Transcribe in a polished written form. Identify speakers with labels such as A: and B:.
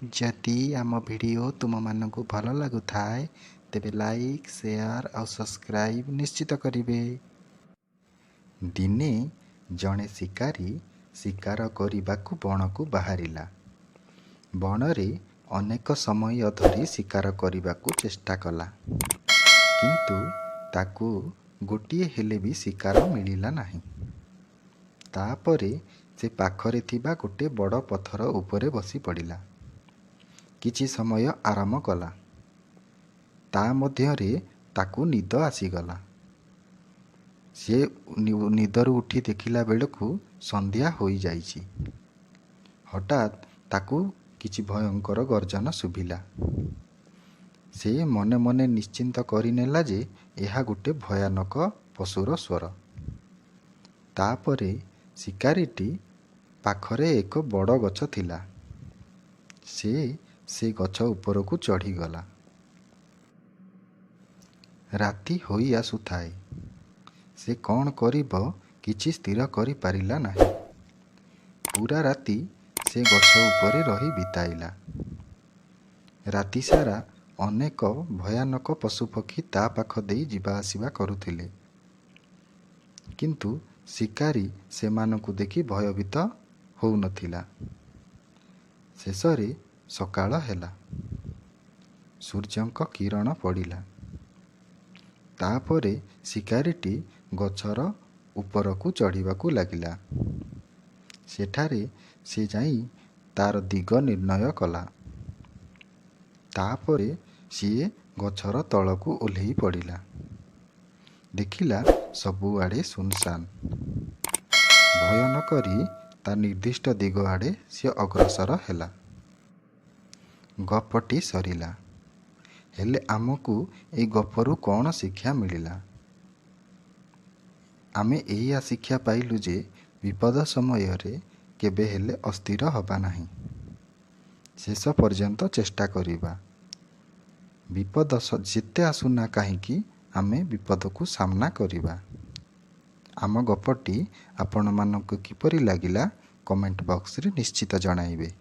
A: जदि आम भिडियो तुम मानकु भल लगुथाए तेबे लाइक शेयर और सब्सक्राइब निश्चित करिवे। दिने जणे शिकारी शिकार करिबाकु बनकु बाहरिला। बनरे अनेक समय धरी शिकार करिबाकु चेष्टा कला, किंतु ताकु गोटिए हेले भी शिकार मिलिला नाही। तापरे से पाखरे थिबा गोटे बड़ पत्थर उपरे बसी पड़िला। किछि समय आराम कला, ता मध्यरे ताकू निद आसीगला। से निदरु उठी देखिला बेलकु संध्या होई जाइछि। हठात ताकू किछि भयंकर गर्जन शुभिला। से मने मने निश्चिंत करिनेला जे एहा गोटे भयानक पशुर स्वर। तापरे शिकारीटी पाखरे एक बड़ गछ थिला। से गछ उपरकू चढ़ीगला। राति होई आसुथाए। से कौन करिब किछि स्थिर करि पारिला नाही। पूरा राति से गछ उपरे रही बिताइला। राति सारा अनेक भयानक पशुपक्षी ता पाख देई जिबा आसिबा करुथिले, किंतु शिकारी सेमानकु देखि भयभीत होउ नथिला। शेषरे सकाळ हेला। सूर्यंक किरण पड़िला। तापरे शिकारीटी गछर उपरकू चढ़ीबाकू लागिला। सेठारे से जाई तार दिग निर्णय कला। तापरे सिए गछर तलकू ओल्हेई पड़िला। देखिला सबुआड़े सुनसान। भय न करी ता निर्दिष्ट दिग आड़े से अग्रसर हेला। गपटी सरिला। हेले आमकू ए गपरू कौन शिक्षा मिलिला? आमे एया शिक्षा पाइलु जे विपद समय रे केबे हेले अस्थिर हबा नाही। शेष पर्यंत चेष्टा करिबा। विपद जेते आसुना काहींकी आमे विपद को सामना करिबा। आम गपटी आपण मानकू किपरि लागिला कमेंट बॉक्स रे निश्चित जणाइबे।